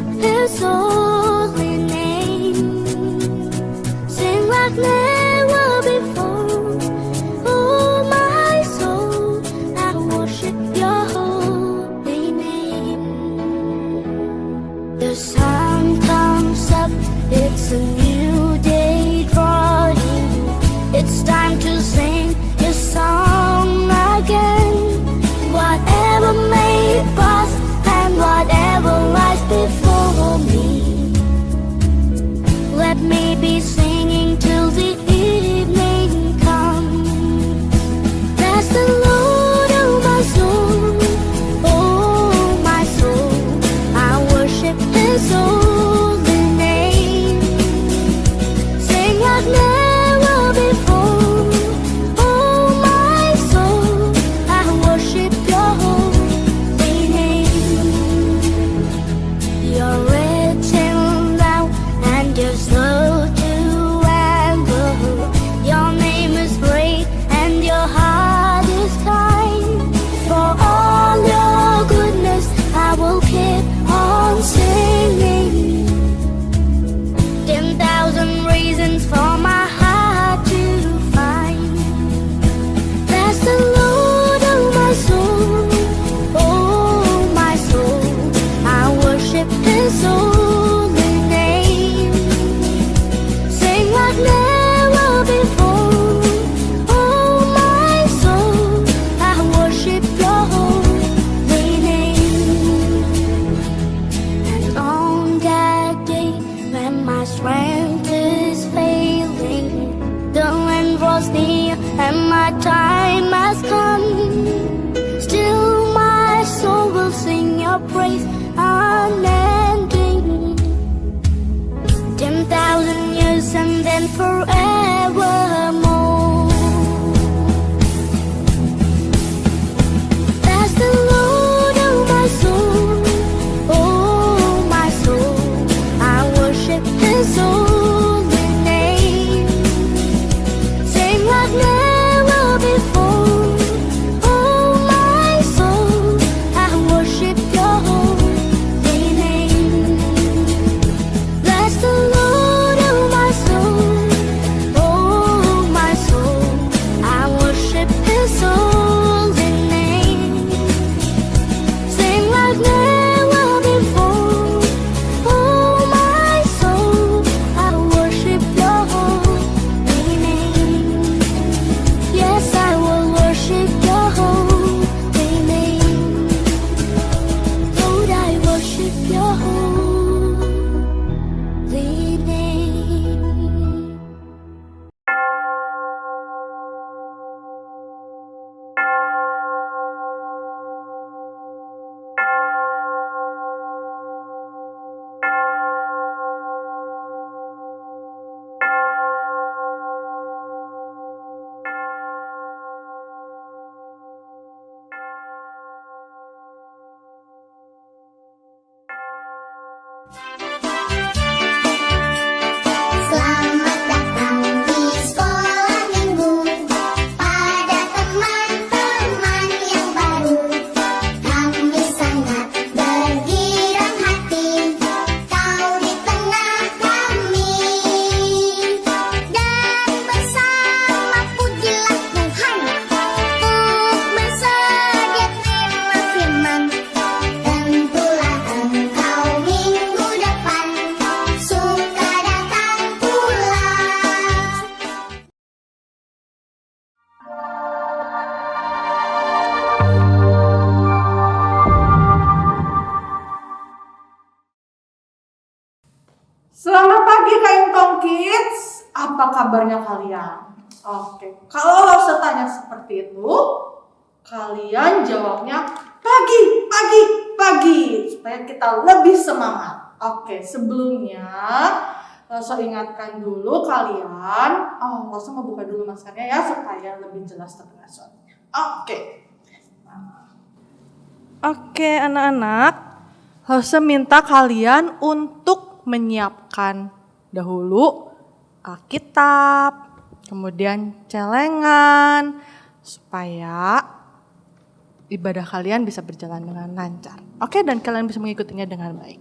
worship His holy name. Sing like never before. Oh, my soul, I worship Your holy name. The sun comes up, it's a new day drawing. It's time to sing His song again. Whatever may pass and whatever lies before me, let me be singing till the evening comes. Bless the Lord, oh my soul, oh my soul, I worship His holy name. Sing like never before. Oh my soul, I worship Your holy name. You're rich in love and You're slow to anger. Your name is great and Your heart is kind. For all Your goodness, I will keep on singing. 10,000 reasons for my heart to find. Bless the Lord, oh my soul, oh my soul, I worship His holy name. Sing like never before. Oh my soul, I worship Your holy name. And on that day when my strength is failing, the end was near and my time has come, still my soul will sing Your praise unending. 10,000 years and then forevermore. Bless the Lord, oh my soul, oh my soul, I worship His holy name. Sing like never before. Oh my soul, I worship Your holy name. Bless the Lord, oh my soul, oh my soul, I worship His holy name. Sing like never before. Oh my soul, I worship Your holy name. Yes, I will worship Your holy name. Lord, I worship Your holy name. Selamat datang di sekolah minggu pada teman-teman yang baru. Kami sangat bergirang hati kau di tengah kami. Dan bersama pujilah Tuhan untuk bersedia terima firman. Tentulah engkau minggu depan suka datang pula. Selamat pagi Kaintong Kids, apa kabarnya kalian? Oke, kalau saya tanya seperti itu, kalian jawabnya pagi, pagi, pagi, supaya kita lebih semangat. Oke, sebelumnya saya ingatkan dulu kalian, langsung mau buka dulu maskernya ya, supaya lebih jelas terdengar suaranya. Oke anak-anak, saya minta kalian untuk menyiapkan dahulu Alkitab, kemudian celengan, supaya ibadah kalian bisa berjalan dengan lancar. Oke, dan kalian bisa mengikutinya dengan baik.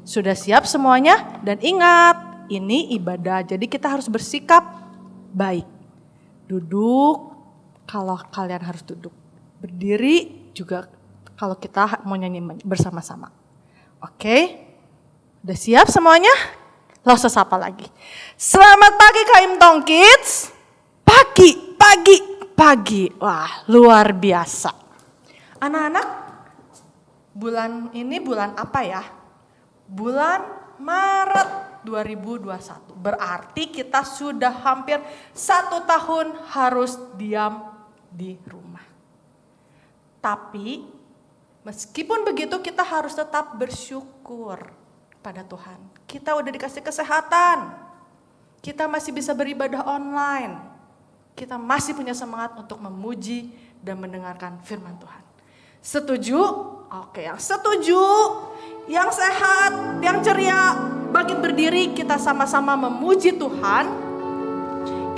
Sudah siap semuanya? Dan ingat, ini ibadah, jadi kita harus bersikap baik. Duduk kalau kalian harus duduk. Berdiri juga kalau kita mau nyanyi bersama-sama. Oke? Udah siap semuanya? Lo sapa lagi. Selamat pagi Kaim Tong Kids. Pagi. Wah, luar biasa. Anak-anak, bulan ini bulan apa ya? Bulan Maret 2021. Berarti kita sudah hampir 1 tahun harus diam di rumah. Tapi meskipun begitu kita harus tetap bersyukur pada Tuhan. Kita udah dikasih kesehatan. Kita masih bisa beribadah online. Kita masih punya semangat untuk memuji dan mendengarkan firman Tuhan. Setuju? Oke, yang setuju, yang sehat, yang ceria, bangkit berdiri, kita sama-sama memuji Tuhan.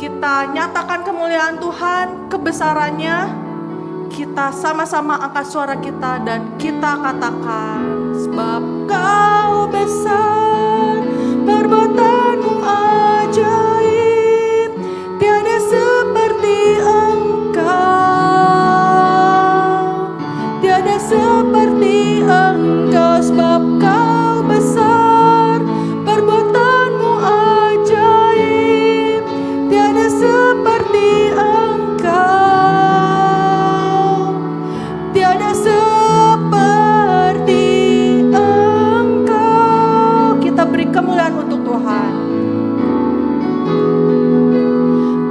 Kita nyatakan kemuliaan Tuhan, kebesarannya. Kita sama-sama angkat suara kita dan kita katakan, sebab Kau besar, perbuatanmu ajaib, tiada seperti Engkau, tiada seperti Engkau, sebab Kau besar, perbuatanmu ajaib, tiada seperti Engkau, tiada seperti Engkau. Kita beri kemuliaan untuk Tuhan.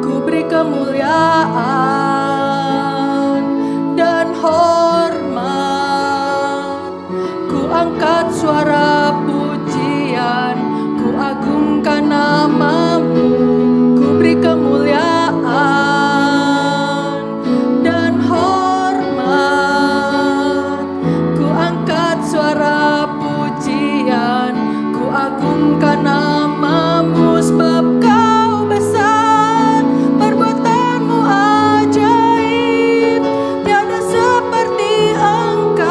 Ku beri kemuliaan dan hormat, ku angkat suara pujian, ku agungkan nama-Mu. Ku beri kemuliaan dan hormat, ku angkat suara pujian, ku agungkan nama-Mu, sebab Kau besar, perbuatanmu ajaib, tiada seperti Engkau,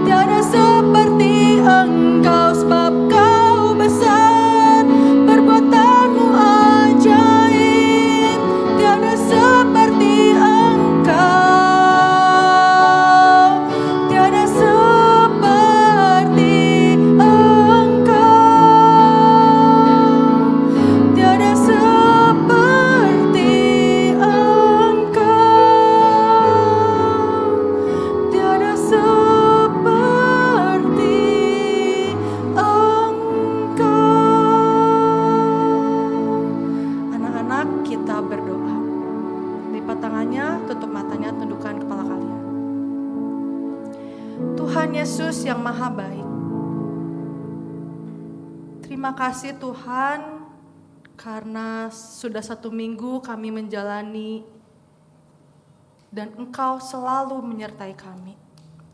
tiada seperti Engkau, sebab Kau besar, perbuatanmu ajaib, tiada seperti Engkau, tiada seperti Engkau, tiada seperti Engkau, tiada seperti Engkau. Anak-anak, kita berdoa. Lipat tangannya, tutup matanya, tundukkan kepala kalian. Tuhan Yesus yang Maha Baik, terima kasih Tuhan karena sudah 1 minggu kami menjalani dan Engkau selalu menyertai kami.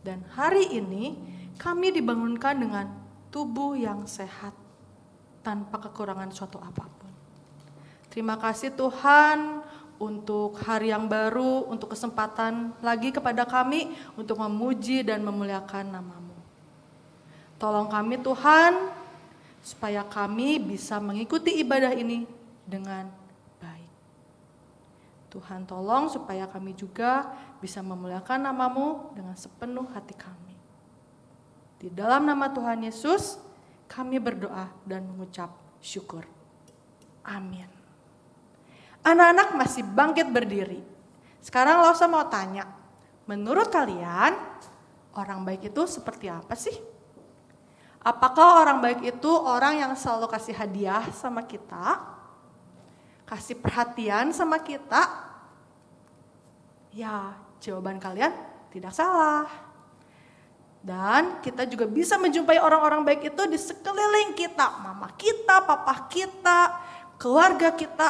Dan hari ini kami dibangunkan dengan tubuh yang sehat tanpa kekurangan suatu apapun. Terima kasih Tuhan untuk hari yang baru, untuk kesempatan lagi kepada kami untuk memuji dan memuliakan nama-Mu. Tolong kami Tuhan, supaya kami bisa mengikuti ibadah ini dengan baik. Tuhan tolong supaya kami juga bisa memuliakan nama-Mu dengan sepenuh hati kami. Di dalam nama Tuhan Yesus, kami berdoa dan mengucap syukur. Amin. Anak-anak masih bangkit berdiri. Sekarang Lausa mau tanya, menurut kalian orang baik itu seperti apa sih? Apakah orang baik itu orang yang selalu kasih hadiah sama kita? Kasih perhatian sama kita? Ya, jawaban kalian tidak salah. Dan kita juga bisa menjumpai orang-orang baik itu di sekeliling kita. Mama kita, papa kita, keluarga kita,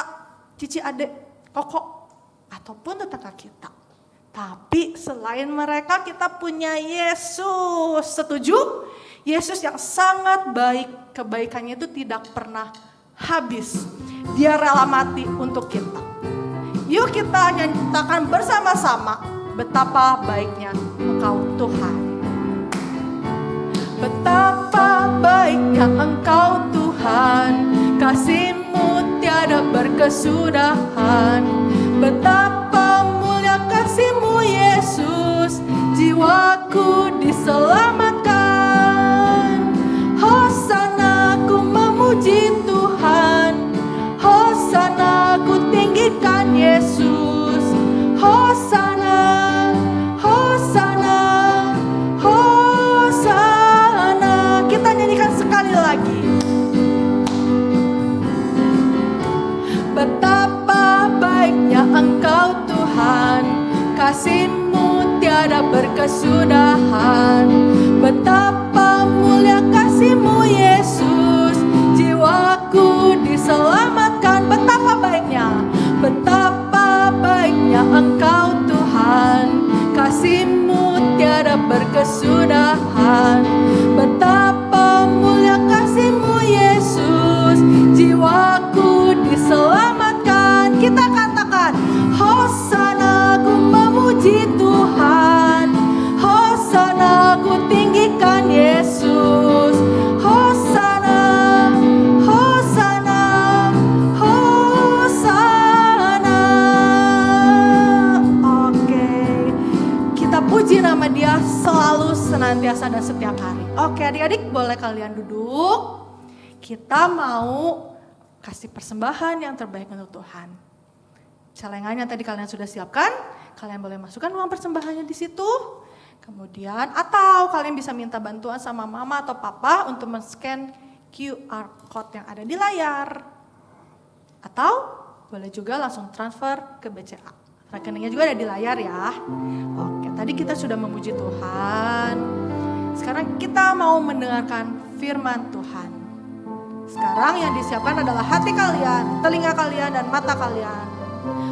cici adik, koko, ataupun tetangga kita. Tapi selain mereka kita punya Yesus. Setuju? Yesus yang sangat baik. Kebaikannya itu tidak pernah habis. Dia rela mati untuk kita. Yuk kita nyatakan bersama-sama betapa baiknya Engkau Tuhan. baiknya Engkau Tuhan, kasih-Mu tiada berkesudahan. Betapa mulia kasih-Mu Yesus, jiwaku diselamatkan. Hosana ku memuji Tuhan, Hosana ku tinggikan Yesus. Hosana, Hosana, Hosana. Kita nyanyikan sekali lagi. Betapa baiknya Engkau Tuhan, kasih-Mu tiada berkesudahan. Betapa mulia kasih-Mu Yesus, jiwaku diselamatkan. Betapa baiknya Engkau Tuhan, kasih-Mu tiada berkesudahan. Betapa mulia kasih-Mu Yesus, jiwaku diselamatkan. Kita katakan, Hosana ku memuji Tuhan, Hosana ku tinggikan Yesus. Hosana, Hosana, Hosana. Oke, kita puji nama Dia selalu, senantiasa, dan setiap hari. Oke, adik-adik boleh kalian duduk. Kita mau kasih persembahan yang terbaik untuk Tuhan. Celengan yang tadi kalian sudah siapkan, kalian boleh masukkan uang persembahannya di situ. Kemudian, atau kalian bisa minta bantuan sama mama atau papa untuk men-scan QR code yang ada di layar. Atau boleh juga langsung transfer ke BCA. Rekeningnya juga ada di layar ya. Oke, tadi kita sudah memuji Tuhan. Sekarang kita mau mendengarkan firman Tuhan. Sekarang yang disiapkan adalah hati kalian, telinga kalian, dan mata kalian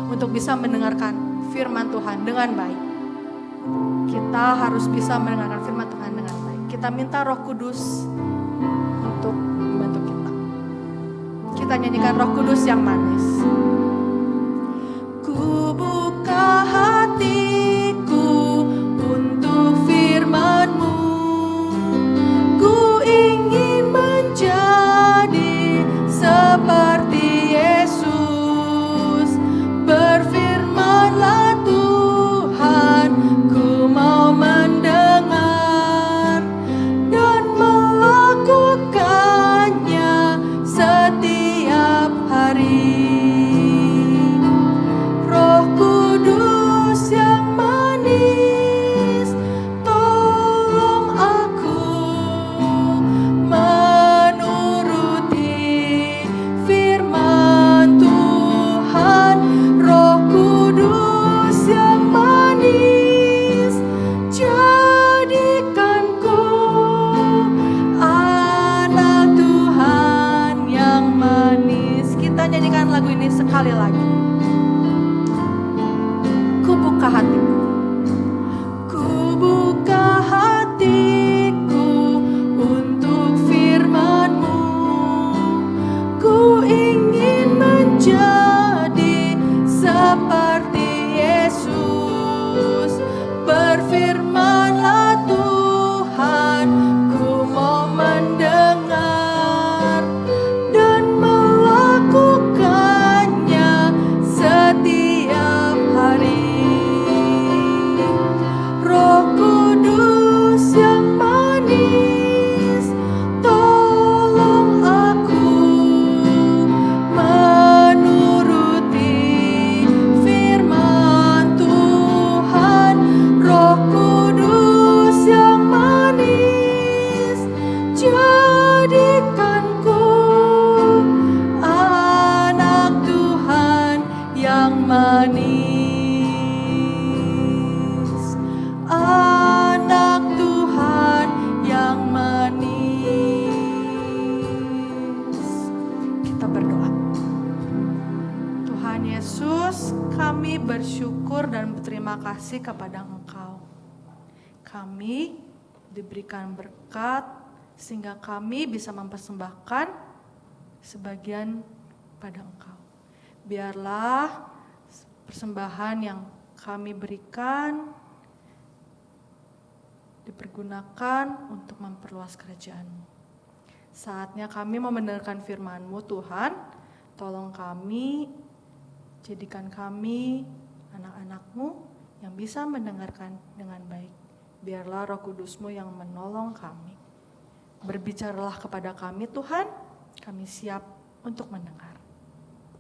untuk bisa mendengarkan firman Tuhan dengan baik. Kita harus bisa mendengarkan firman Tuhan dengan baik. Kita minta Roh Kudus untuk membantu kita. Kita nyanyikan Roh Kudus yang manis. Ku buka hatiku untuk firman-Mu. Ku ingin menjadi seperti Yesus. Berfirmanlah Tuhan, ku mau mendengar dan melakukannya setiap hari. Roh Kudus yang manis, tolong aku menuruti firman Tuhan. Roh Kudus yang manis, jadikanku anak Tuhan yang manis. Kita nyanyikan lagu ini sekali lagi. Ku buka hatiku. Ku buka hatiku untuk firman-Mu. Ku ingin menjadi seperti Yesus. Berfirmanlah Tuhan, ku mau mendengar dan melakukannya setiap hari. Roh Kudus yang manis, tolong aku menuruti firman Tuhan. Roh Kudus yang manis, jadikanku anak Tuhan yang manis. Anak Tuhan yang manis. Kita berdoa. Tuhan Yesus, kami bersyukur dan berterima kasih kepada Engkau. Kami diberikan berkat sehingga kami bisa mempersembahkan sebagian pada Engkau. Biarlah persembahan yang kami berikan dipergunakan untuk memperluas kerajaan-Mu. Saatnya kami mau mendengarkan firman-Mu Tuhan. Tolong kami, jadikan kami anak-anak-Mu yang bisa mendengarkan dengan baik. Biarlah Roh Kudus-Mu yang menolong kami. Berbicaralah kepada kami Tuhan, kami siap untuk mendengar.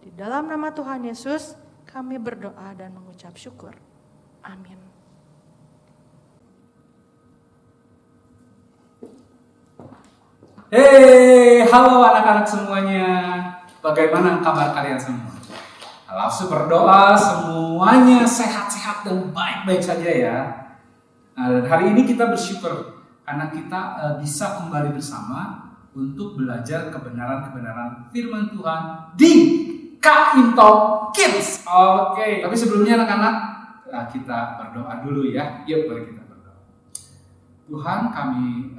Di dalam nama Tuhan Yesus, kami berdoa dan mengucap syukur. Amin. Hey, halo anak-anak semuanya. Bagaimana kabar kalian semua? Langsung berdoa semuanya sehat-sehat dan baik-baik saja ya. Nah, dan hari ini kita bersyukur karena kita bisa kembali bersama untuk belajar kebenaran-kebenaran firman Tuhan di Kainto Kids. Oke, tapi sebelumnya anak-anak kita berdoa dulu ya. Yuk, mari kita berdoa. Tuhan, kami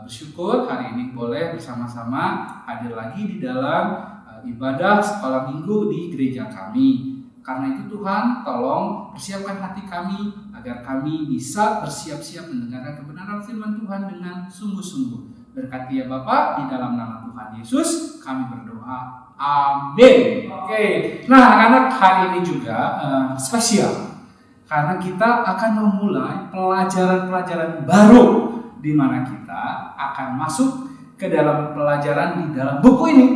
bersyukur hari ini boleh bersama-sama hadir lagi di dalam ibadah sekolah minggu di gereja kami. Karena itu Tuhan, tolong persiapkan hati kami agar kami bisa bersiap-siap mendengarkan kebenaran firman Tuhan dengan sungguh-sungguh. Berkati ya Bapa, di dalam nama Tuhan Yesus kami berdoa. Amin. Oke. Nah, anak-anak, hari ini juga spesial. Karena kita akan memulai pelajaran-pelajaran baru di mana kita akan masuk ke dalam pelajaran di dalam buku ini.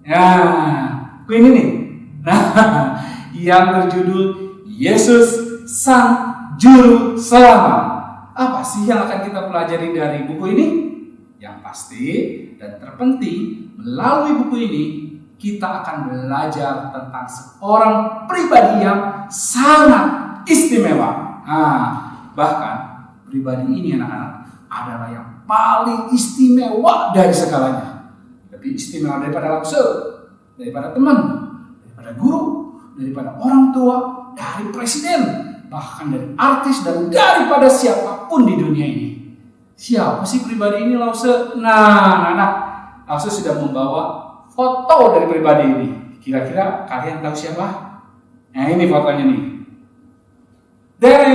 Nah, buku ini nih. Nah, yang berjudul Yesus Sang Juru Selamat. Apa sih yang akan kita pelajari dari buku ini? Yang pasti dan terpenting, melalui buku ini kita akan belajar tentang seorang pribadi yang sangat istimewa. Nah, bahkan pribadi ini anak-anak adalah yang paling istimewa dari segalanya. Lebih istimewa daripada lause, daripada teman, daripada guru, daripada orang tua, dari presiden, bahkan dari artis dan daripada siapapun di dunia ini. Siapa sih pribadi ini lause? Nah, anak-anak, lause sudah membawa foto dari pribadi ini. Kira-kira kalian tahu siapa? Nah, ini fotonya nih. Deng.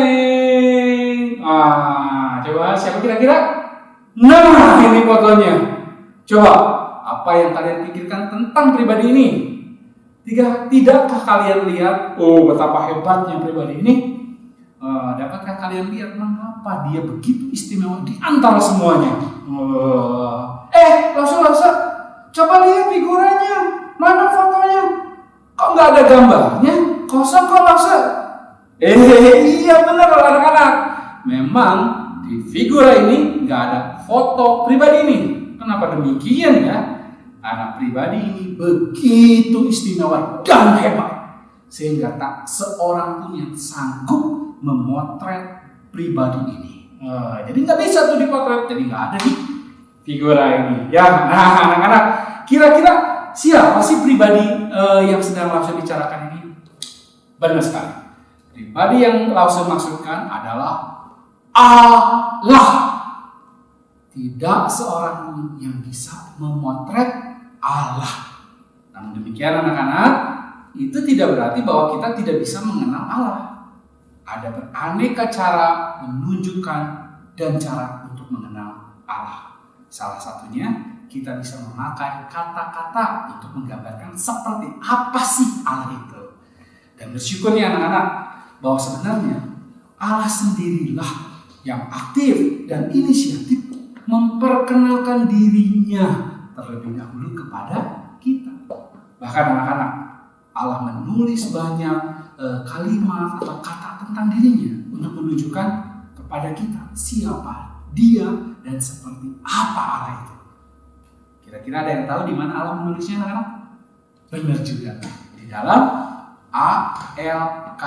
Coba siapa kira-kira? Nah, ini fotonya. Coba, apa yang kalian pikirkan tentang pribadi ini? Tidakkah kalian lihat, betapa hebatnya pribadi ini? Dapatkah kalian lihat mengapa dia begitu istimewa di antara semuanya? Langsung, coba lihat figuranya. Mana fotonya? Kok nggak ada gambarnya? Kosong kok langsung. Iya benar anak-anak. Memang di figura ini nggak ada foto pribadi ini. Kenapa demikian ya? Karena pribadi ini begitu istimewa dan hebat sehingga tak seorang pun yang sanggup memotret pribadi ini. Jadi nggak bisa tuh dipotret, jadi nggak ada nih figura ini. Ya, nah anak-anak, kira-kira siapa sih pribadi yang sedang langsung bicarakan ini? Benar sekali. Pribadi yang Lause maksudkan adalah Allah. Tidak seorang pun yang bisa memotret Allah. Namun demikian anak-anak, itu tidak berarti bahwa kita tidak bisa mengenal Allah. Ada beraneka cara menunjukkan dan cara untuk mengenal Allah. Salah satunya kita bisa memakai kata-kata untuk menggambarkan seperti apa sih Allah itu. Dan bersyukurnya anak-anak, bahwa sebenarnya Allah sendirilah yang aktif dan inisiatif memperkenalkan dirinya terlebih dahulu kepada kita. Bahkan anak-anak, Allah menulis banyak kalimat atau kata tentang dirinya untuk menunjukkan kepada kita siapa dia dan seperti apa Allah itu. Kira-kira ada yang tahu di mana Allah menulisnya anak-anak? Benar juga, di dalam Alkitab,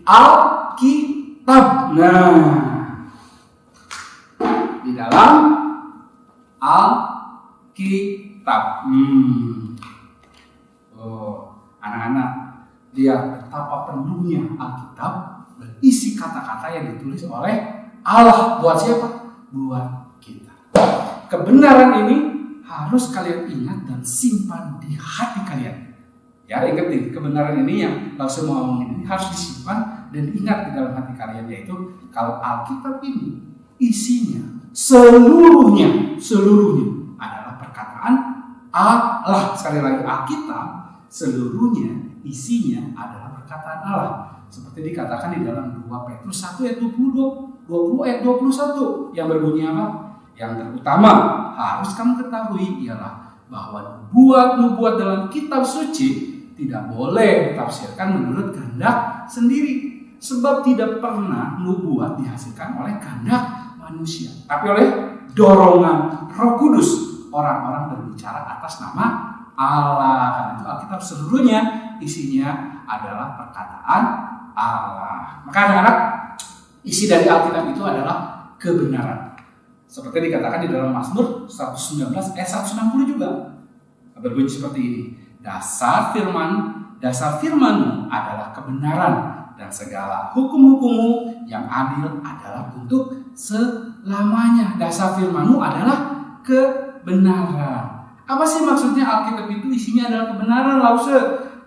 Alkitab. Nah, di dalam Alkitab. Anak-anak, lihat betapa penuhnya Alkitab berisi kata-kata yang ditulis oleh Allah. Buat siapa? Buat kita. Kebenaran ini harus kalian ingat dan simpan di hati kalian. Ya, ingat nih, kebenaran ini yang langsung mau ngomongin ini harus disimpan dan ingat di dalam hati kalian, yaitu kalau Alkitab ini isinya seluruhnya adalah perkataan Allah. Sekali lagi, Alkitab seluruhnya isinya adalah perkataan Allah. Seperti dikatakan di dalam 2 Petrus 1 ayat 20 ayat 21 yang berbunyi apa? Yang terutama harus kamu ketahui ialah bahwa nubuat dalam kitab suci tidak boleh ditafsirkan menurut kehendak sendiri. Sebab tidak pernah nubuat dihasilkan oleh kehendak manusia, tapi oleh dorongan Roh Kudus. Orang-orang berbicara atas nama Allah. Karena itu Alkitab seluruhnya isinya adalah perkataan Allah. Maka anak-anak, isi dari Alkitab itu adalah kebenaran. Seperti dikatakan di dalam Mazmur 119 ayat 160 juga. Berbunyi seperti ini. Dasar firman-Mu adalah kebenaran, dan segala hukum-hukum-Mu yang adil adalah untuk selamanya. Dasar firman-Mu adalah kebenaran. Apa sih maksudnya Alkitab itu isinya adalah kebenaran, Lause?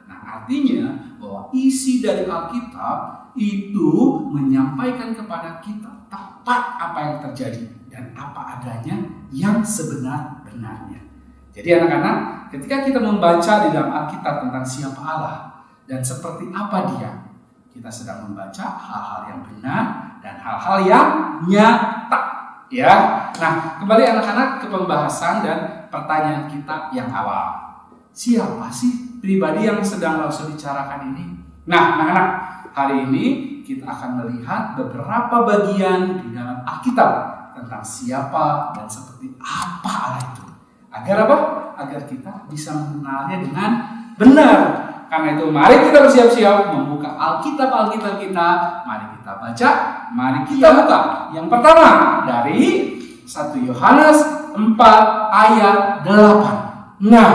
Nah, artinya bahwa isi dari Alkitab itu menyampaikan kepada kita tepat apa yang terjadi dan apa adanya yang sebenar-benarnya. Jadi anak-anak, ketika kita membaca di dalam Alkitab tentang siapa Allah dan seperti apa Dia, kita sedang membaca hal-hal yang benar dan hal-hal yang nyata. Ya, nah kembali anak-anak ke pembahasan dan pertanyaan kita yang awal. Siapa sih pribadi yang sedang Lause bicarakan ini? Nah anak-anak, hari ini kita akan melihat beberapa bagian di dalam Alkitab tentang siapa dan seperti apa Allah itu. Agar apa? Agar kita bisa mengenalnya dengan benar. Karena itu mari kita bersiap-siap membuka Alkitab kita. Mari kita baca, mari kita buka. Yang pertama dari 1 Yohanes 4 ayat 8. Nah,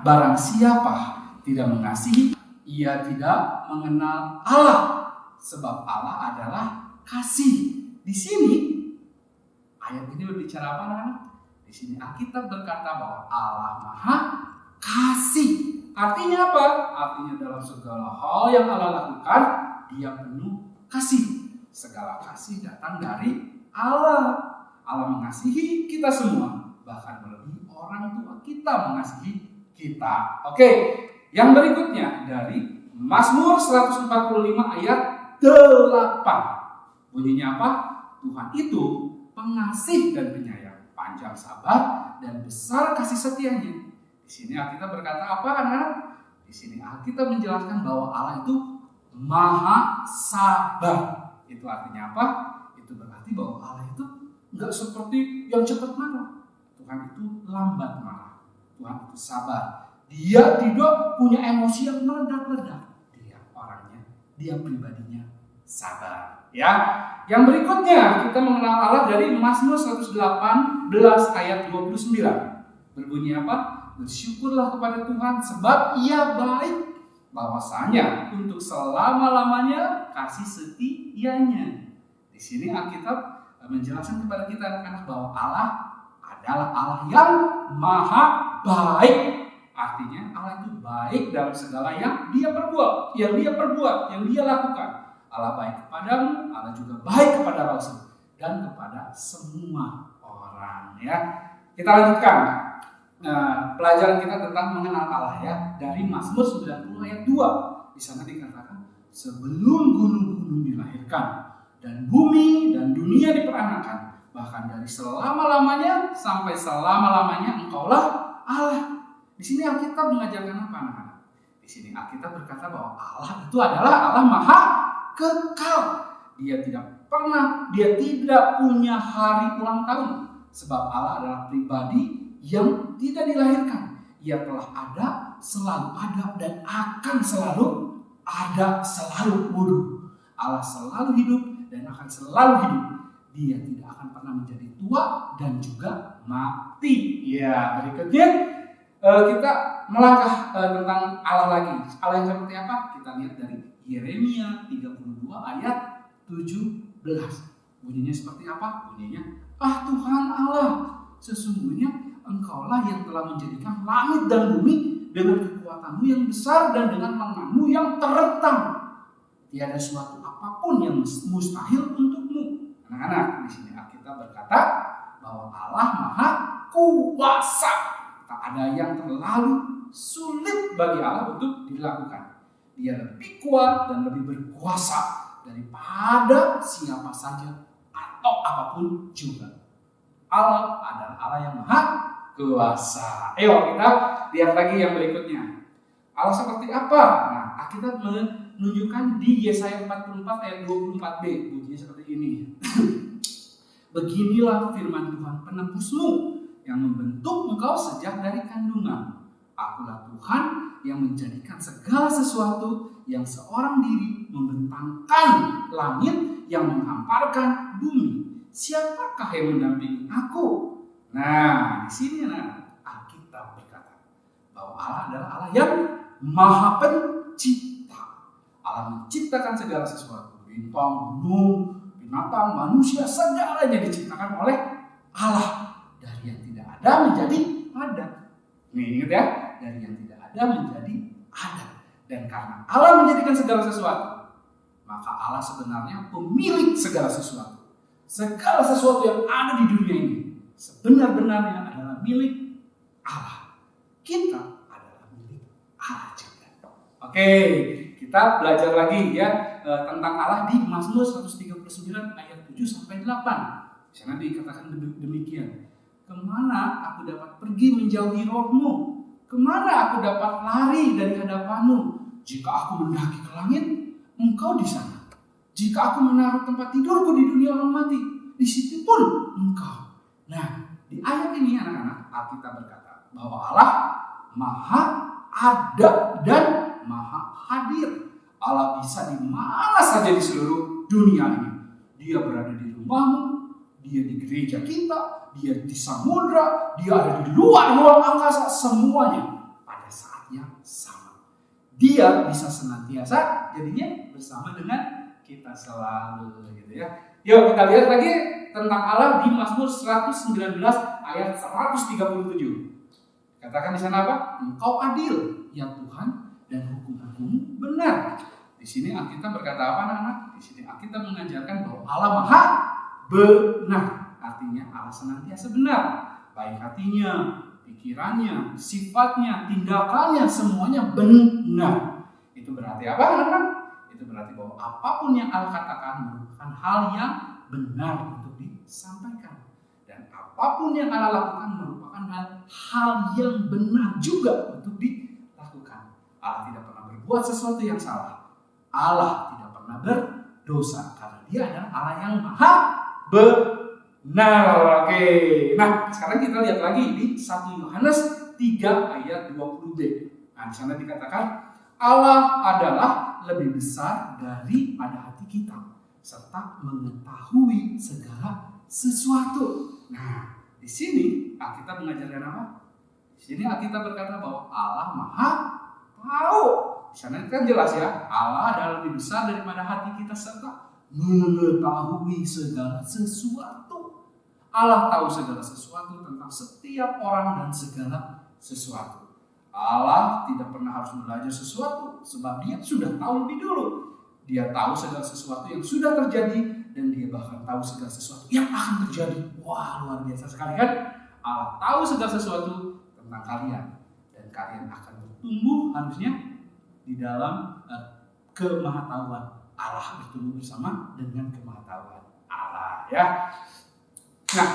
barang siapa tidak mengasihi, ia tidak mengenal Allah, sebab Allah adalah kasih. Di sini ayat ini berbicara apa, anak-anak? Di sini Alkitab berkata bahwa Allah Maha Kasih. Artinya apa? Artinya dalam segala hal yang Allah lakukan, Dia penuh kasih. Segala kasih datang dari Allah. Allah mengasihi kita semua, bahkan melebihi orang tua kita mengasihi kita. Oke, yang berikutnya dari Mazmur 145 ayat 8. Bunyinya apa? Tuhan itu pengasih dan penyayang, panjang sabar dan besar kasih setianya. Di sini Alkitab berkata apa, anak-anak? Di sini Alkitab menjelaskan bahwa Allah itu Maha Sabar. Itu artinya apa? Itu berarti bahwa Allah itu enggak seperti yang cepat marah. Tuhan itu lambat marah. Tuhan itu sabar. Dia tidak punya emosi yang meledak-ledak. Dia orangnya, dia pribadinya sabar. Ya. Yang berikutnya kita mengenal Allah dari Mazmur 118 ayat 29. Berbunyi apa? Bersyukurlah kepada Tuhan sebab Ia baik, bahwasanya untuk selama-lamanya kasih setianya. Di sini Alkitab menjelaskan kepada kita anak-anak bahwa Allah adalah Allah yang maha baik. Artinya Allah itu baik dalam segala yang Dia perbuat, yang Dia lakukan. Allah baik kepadamu, Allah juga baik kepada Rasul dan kepada semua orang. Ya, kita lanjutkan. Pelajaran kita tentang mengenal Allah ya dari Mazmur 90 ayat 2. Di sana dikatakan sebelum gunung-gunung dilahirkan dan bumi dan dunia diperanakan, bahkan dari selama-lamanya sampai selama-lamanya Engkaulah Allah. Di sini Alkitab mengajarkan apa, anak-anak? Di sini Alkitab berkata bahwa Allah itu adalah Allah Maha Kekal. Dia tidak punya hari ulang tahun, sebab Allah adalah pribadi yang tidak dilahirkan. Ia telah ada, selalu ada, dan akan selalu ada, selalu wujud. Allah selalu hidup dan akan selalu hidup. Dia tidak akan pernah menjadi tua dan juga mati. Ya, berikutnya kita melangkah tentang Allah lagi. Allah yang seperti apa? Kita lihat dari Yeremia 32 ayat 17. Bunyinya seperti apa? Bunyinya, Tuhan Allah, sesungguhnya Engkaulah yang telah menjadikan langit dan bumi dengan kekuatanmu yang besar dan dengan lenganmu yang terentang. Tiada suatu apapun yang mustahil untukmu. Anak-anak, di sini Alkitab berkata bahwa Allah Maha Kuasa. Tak ada yang terlalu sulit bagi Allah untuk dilakukan. Dia lebih kuat dan lebih berkuasa daripada siapa saja atau apapun juga. Allah adalah Allah yang Maha Kuasa. Ayo kita lihat lagi yang berikutnya. Allah seperti apa? Nah, Alkitab menunjukkan di Yesaya 44 ayat 24b. Bunyinya seperti ini. Beginilah firman Tuhan penebusmu yang membentuk engkau sejak dari kandungan. Akulah Tuhan yang menjadikan segala sesuatu yang seorang diri, membentangkan langit, yang menghamparkan bumi. Siapakah yang mendampingi aku? Nah, di sini Alkitab berkata bahwa Allah adalah Allah yang Maha Pencipta. Allah menciptakan segala sesuatu, bintang, gunung, binatang, manusia, segalanya diciptakan oleh Allah. Dari yang tidak ada menjadi ada. Nih, ingat ya, dari yang tidak ada menjadi ada. Dan karena Allah menjadikan segala sesuatu, maka Allah sebenarnya pemilik segala sesuatu. Segala sesuatu yang ada di dunia ini sebenar-benarnya adalah milik Allah. Kita adalah milik Allah juga. Oke, kita belajar lagi ya tentang Allah di Mazmur 139 ayat 7 sampai 8. Di sana dikatakan demikian. Kemana aku dapat pergi menjauhi rohmu? Kemana aku dapat lari dari hadapanmu? Jika aku mendaki ke langit, engkau di sana. Jika aku menaruh tempat tidurku di dunia orang mati, di situ pun engkau. Nah, di ayat ini anak-anak, Alkitab berkata bahwa Allah Maha ada dan Maha hadir. Allah bisa di mana saja di seluruh dunia ini. Dia berada di rumahmu, dia di gereja kita, dia di samudra, dia ada di luar ruang angkasa, semuanya pada saat yang sama. Dia bisa senantiasa jadinya bersama dengan kita selalu gitu ya. Yuk kita lihat lagi tentang Allah di Mazmur 119 ayat 137. Katakan di sana apa? Engkau adil ya Tuhan dan hukum-hukum benar. Di sini Alkitab berkata apa anak-anak? Di sini Alkitab mengajarkan bahwa Allah Maha benar. Artinya Allah senantiasa benar. Baik hatinya, pikirannya, sifatnya, tindakannya, semuanya benar. Itu berarti apa anak-anak? Itu berarti bahwa apapun yang Allah katakan merupakan hal yang benar untuk disampaikan. Dan apapun yang Allah lakukan merupakan hal yang benar juga untuk dilakukan. Allah tidak pernah berbuat sesuatu yang salah. Allah tidak pernah berdosa karena dia adalah Allah yang Maha benar. Oke. Nah, sekarang kita lihat lagi di 1 Yohanes 3 ayat 20b. Nah, di sana dikatakan Allah adalah lebih besar daripada hati kita serta mengetahui segala sesuatu. Nah, di sini Alkitab mengajarkan apa? Di sini Alkitab berkata bahwa Allah Maha tahu. Di sana kan jelas ya, Allah adalah lebih besar daripada hati kita serta mengetahui segala sesuatu. Allah tahu segala sesuatu tentang setiap orang dan segala sesuatu. Allah tidak pernah harus belajar sesuatu sebab dia sudah tahu lebih dulu. Dia tahu segala sesuatu yang sudah terjadi dan dia bahkan tahu segala sesuatu yang akan terjadi. Wah, luar biasa sekali kan? Allah tahu segala sesuatu tentang kalian dan kalian akan bertumbuh harusnya di dalam kemahatauan Allah, bertumbuh bersama dengan kemahatauan Allah ya. Nah,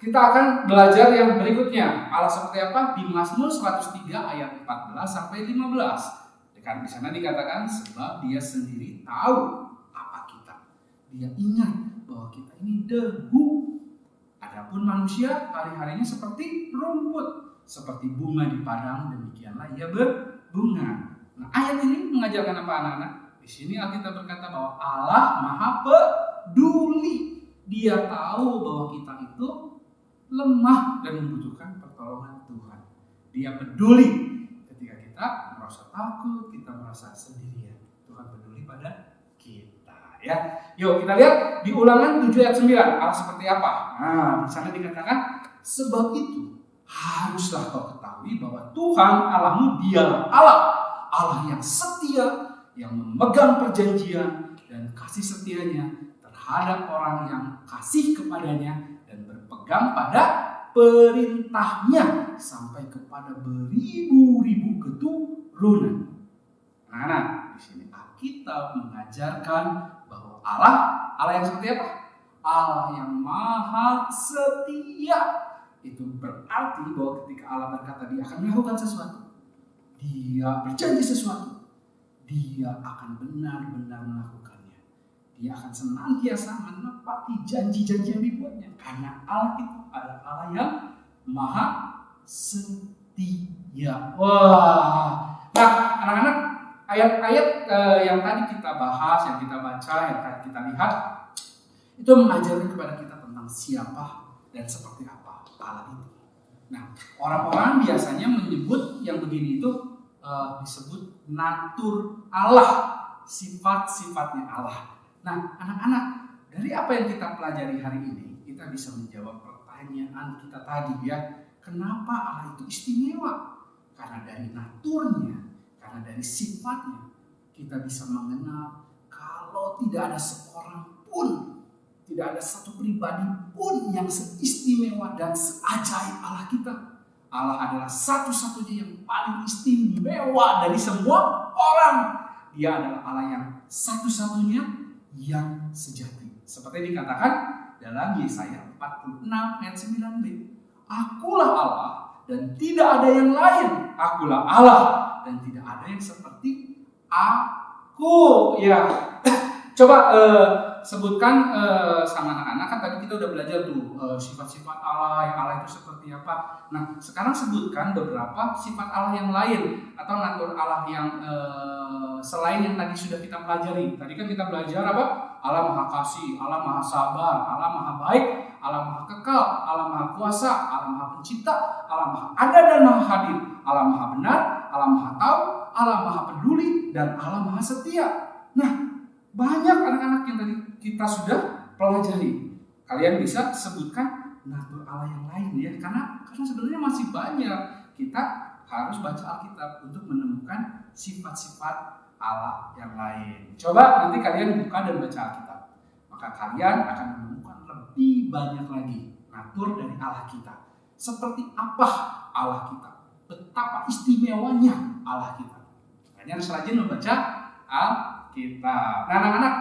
kita akan belajar yang berikutnya. Allah seperti apa? Di Mazmur 103 ayat 14 sampai 15. Di sana dikatakan sebab dia sendiri tahu apa kita. Dia ingat bahwa kita ini debu. Adapun manusia hari-harinya seperti rumput, seperti bunga di padang, demikianlah ia berbunga. Nah, ayat ini mengajarkan apa anak-anak? Di sini Alkitab berkata bahwa Allah Maha peduli. Dia tahu bahwa kita itu lemah dan membutuhkan pertolongan Tuhan. Dia peduli ketika kita merasa takut, kita merasa sendirian. Tuhan peduli pada kita ya. Yuk kita lihat di Ulangan 7 ayat 9. Allah seperti apa? Nah, di sana dikatakan sebab itu haruslah kau ketahui bahwa Tuhan Allahmu dialah Allah. Allah yang setia, yang memegang perjanjian dan kasih setianya terhadap orang yang kasih kepadanya dan berpegang berpegang pada perintahnya sampai kepada beribu-ribu keturunan. Anak-anak, di sini Alkitab mengajarkan bahwa Allah yang seperti apa? Allah yang maha setia. Itu berarti bahwa ketika Allah berkata dia akan melakukan sesuatu, dia berjanji sesuatu, dia akan benar-benar melakukannya. Dia akan senantiasa menepati janji-janji yang dibuatnya. Karena Allah itu adalah Allah yang maha setia. Wah. Nah, anak-anak, ayat-ayat yang tadi kita bahas, yang kita baca, yang tadi kita lihat, itu mengajarkan kepada kita tentang siapa dan seperti apa Allah itu. Nah, orang-orang biasanya menyebut yang begini itu disebut natur Allah, sifat-sifatnya Allah. Nah, anak-anak, dari apa yang kita pelajari hari ini, kita bisa menjawab pertanyaan kita tadi ya. Kenapa Allah itu istimewa? Karena dari naturnya, karena dari sifatnya, kita bisa mengenal kalau tidak ada seorang pun, tidak ada satu pribadi pun yang seistimewa dan seajaib Allah kita. Allah adalah satu-satunya yang paling istimewa dari semua orang. Dia adalah Allah yang satu-satunya yang sejati. Seperti dikatakan dalam Yesaya 46 ayat 9b. Akulah Allah dan tidak ada yang lain. Akulah Allah dan tidak ada yang seperti aku. Ya, coba sebutkan sama anak-anak. Kan tadi kita udah belajar tuh sifat-sifat Allah, yang Allah itu seperti apa. Nah, sekarang sebutkan beberapa sifat Allah yang lain atau natur Allah yang selain yang tadi sudah kita pelajari. Tadi kan kita belajar apa? Allah Maha Kasih, Allah Maha Sabar, Allah Maha Baik, Allah Maha Kekal, Allah Maha Kuasa, Allah Maha Pencipta, Allah Maha Ada dan Maha Hadir, Allah Maha Benar, Allah Maha Tahu, Allah Maha Peduli, dan Allah Maha Setia. Nah, banyak anak-anak yang tadi kita sudah pelajari. Kalian bisa sebutkan natur Allah yang lain ya, karena sebenarnya masih banyak. Kita harus baca Alkitab untuk menemukan sifat-sifat Allah yang lain. Coba nanti kalian buka dan baca Alkitab, maka kalian akan menemukan lebih banyak lagi natur dari Allah kita. Seperti apa Allah kita, betapa istimewanya Allah kita. Kalian harus rajin membaca Alkitab. Nah, anak-anak,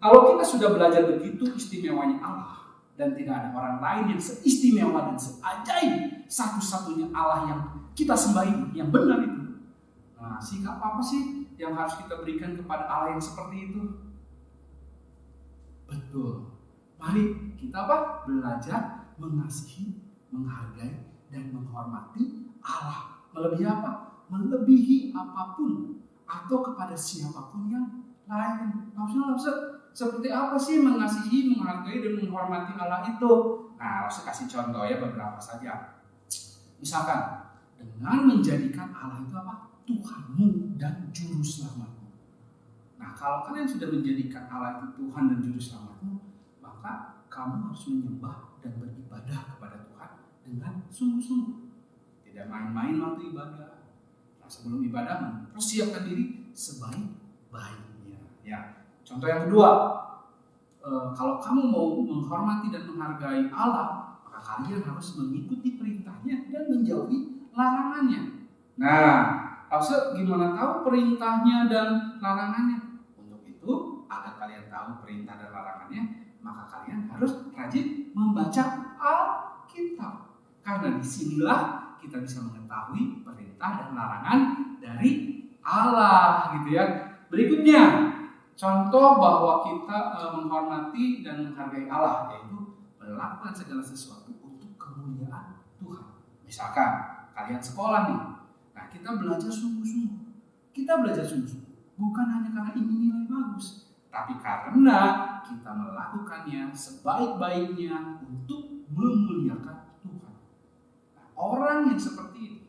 kalau kita sudah belajar begitu istimewanya Allah dan tidak ada orang lain yang seistimewa dan seajaib satu-satunya Allah yang kita sembah ini, yang benar itu. Nah, sikap apa sih yang harus kita berikan kepada Allah yang seperti itu? Betul. Mari kita apa? Belajar mengasihi, menghargai, dan menghormati Allah. Melebihi apa? Melebihi apapun atau kepada siapapun yang lain. Maksudnya seperti apa sih mengasihi, menghargai, dan menghormati Allah itu? Nah, saya kasih contoh ya, beberapa saja. Misalkan dengan menjadikan Allah itu apa? Tuhanmu dan juru selamatmu. Nah, kalau kalian sudah menjadikan Allah itu Tuhan dan juru selamatmu, maka kamu harus menyembah dan beribadah kepada Tuhan dengan sungguh-sungguh. Tidak main-main waktu ibadah. Nah, sebelum ibadah, mempersiapkan diri sebaik-baiknya. Ya, contoh yang kedua, kalau kamu mau menghormati dan menghargai Allah, maka kalian harus mengikuti perintahnya dan menjauhi larangannya. Nah, maksud gimana tahu perintahnya dan larangannya? Untuk itu, agar kalian tahu perintah dan larangannya, maka kalian harus rajin membaca Alkitab. Karena disinilah kita bisa mengetahui perintah dan larangan dari Allah, gitu ya. Berikutnya, contoh bahwa kita menghormati dan menghargai Allah, yaitu melakukan segala sesuatu untuk kemuliaan Tuhan. Misalkan kalian sekolah nih. Nah, kita belajar sungguh-sungguh. Kita belajar sungguh-sungguh. Bukan hanya karena ingin nilai bagus. Tapi karena kita melakukannya sebaik-baiknya untuk memuliakan Tuhan. Nah, orang yang seperti ini,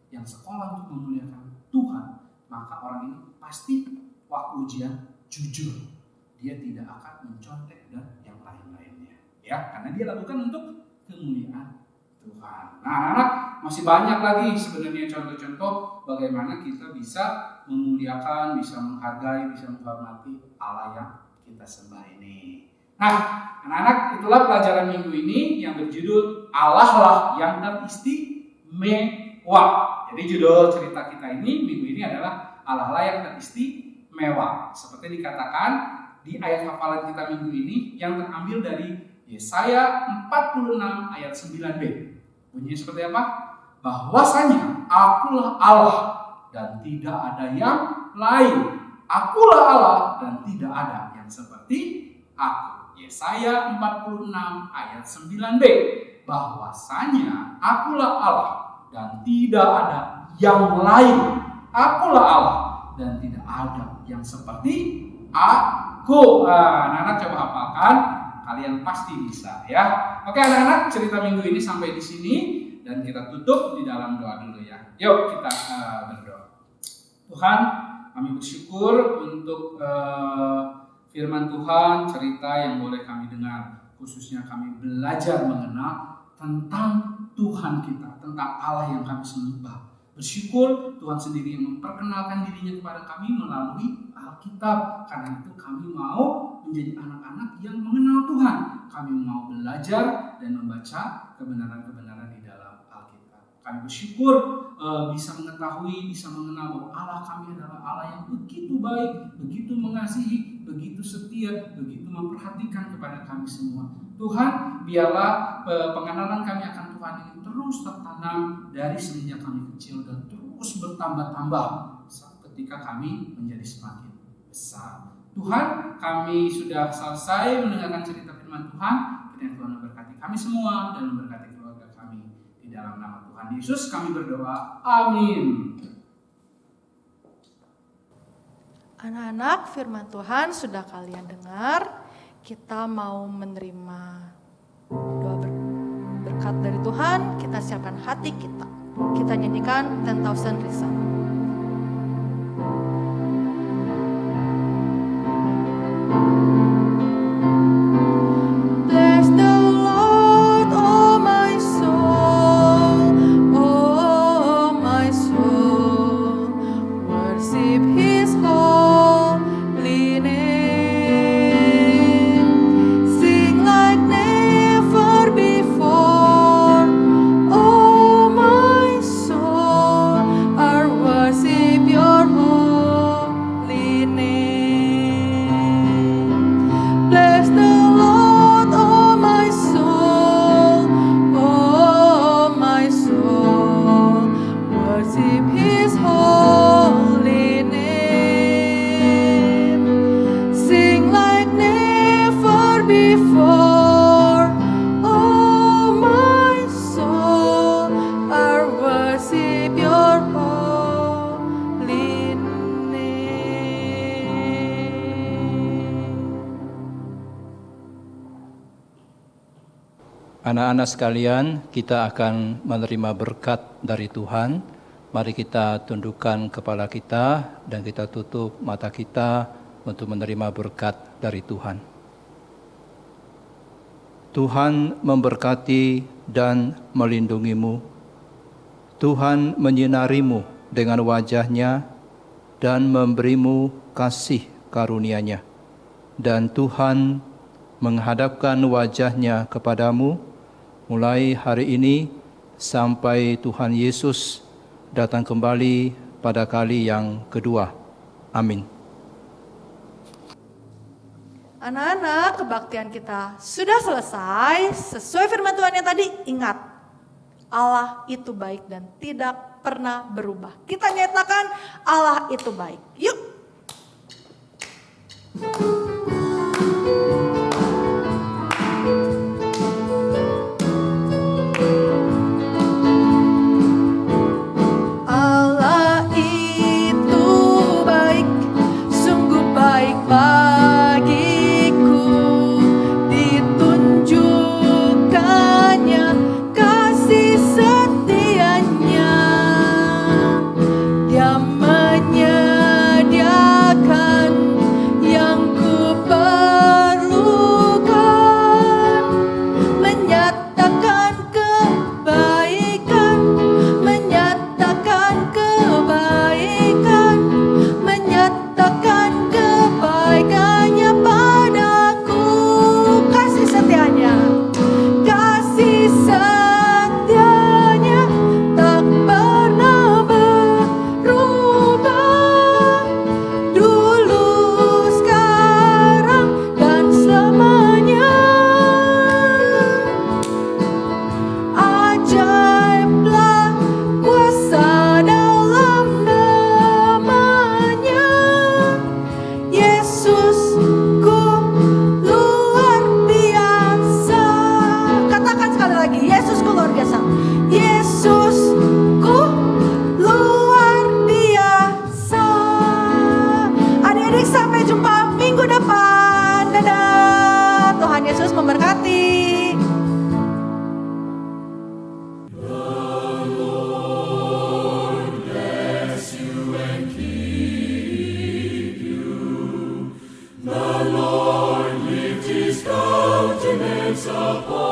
yang sekolah untuk memuliakan Tuhan, maka orang ini pasti waktu ujian jujur. Dia tidak akan mencontek dan yang lain-lainnya. Ya, karena dia lakukan untuk kemuliaan Tuhan. Nah, anak-anak, masih banyak lagi sebenarnya contoh-contoh bagaimana kita bisa memuliakan, bisa menghargai, bisa menghormati Allah yang kita sembah ini. Nah, anak-anak, itulah pelajaran minggu ini yang berjudul Allah lah yang teristimewa. Jadi judul cerita kita ini minggu ini adalah Allah lah yang teristimewa. Seperti dikatakan di ayat hafalan kita minggu ini yang terambil dari Yesaya 46 ayat 9b. Bunyinya seperti apa? Bahwasanya akulah Allah dan tidak ada yang lain. Akulah Allah dan tidak ada yang seperti aku. Yesaya 46 ayat 9b. Bahwasanya akulah Allah dan tidak ada yang lain. Akulah Allah dan tidak ada yang seperti aku. Anak-anak coba hafalkan, kalian pasti bisa ya. Oke anak-anak, cerita minggu ini sampai di sini dan kita tutup di dalam doa dulu ya. Yuk kita berdoa. Tuhan, kami bersyukur untuk firman Tuhan, cerita yang boleh kami dengar. Khususnya kami belajar mengenal tentang Tuhan kita, tentang Allah yang kami sembah. Bersyukur Tuhan sendiri yang memperkenalkan dirinya kepada kami melalui Alkitab. Karena itu kami mau menjadi anak-anak yang mengenal Tuhan. Kami mau belajar dan membaca kebenaran-kebenaran di dalam Alkitab. Kami bersyukur bisa mengetahui, bisa mengenal bahwa Allah kami adalah Allah yang begitu baik, begitu mengasihi, begitu setia, begitu memperhatikan kepada kami semua. Tuhan, biarlah pengenalan kami akan Tuhan ini terus tertanam dari semenjak kami kecil dan terus bertambah-tambah ketika kami menjadi semakin besar. Tuhan, kami sudah selesai mendengarkan cerita firman Tuhan. Kiranya Tuhan memberkati kami semua dan memberkati keluarga kami. Di dalam nama Tuhan Yesus kami berdoa. Amin. Anak-anak, firman Tuhan sudah kalian dengar. Kita mau menerima doa berkat dari Tuhan. Kita siapkan hati kita. Kita nyanyikan 10,000 Reasons. Bless the Lord, oh my soul, oh my soul. Worship His holy name. Sing like never before, oh my soul. I worship Your holy name. Bless the Lord, oh my soul, oh my soul. Worship His holy name. Sing like never before, oh my soul. I worship Your holy name. Anak-anak sekalian, kita akan menerima berkat dari Tuhan. Mari kita tundukkan kepala kita dan kita tutup mata kita untuk menerima berkat dari Tuhan. Tuhan memberkati dan melindungimu. Tuhan menyinarimu dengan wajah-Nya dan memberimu kasih karunia-Nya. Dan Tuhan menghadapkan wajah-Nya kepadamu mulai hari ini sampai Tuhan Yesus datang kembali pada kali yang kedua. Amin. Anak-anak, kebaktian kita sudah selesai. Sesuai firman Tuhan yang tadi, ingat, Allah itu baik dan tidak pernah berubah. Kita nyatakan Allah itu baik. Yuk. Allah itu baik, sungguh baik bagiku. Ditunjukkannya kasih setianya. Dia menyediakan yang ku sekolah.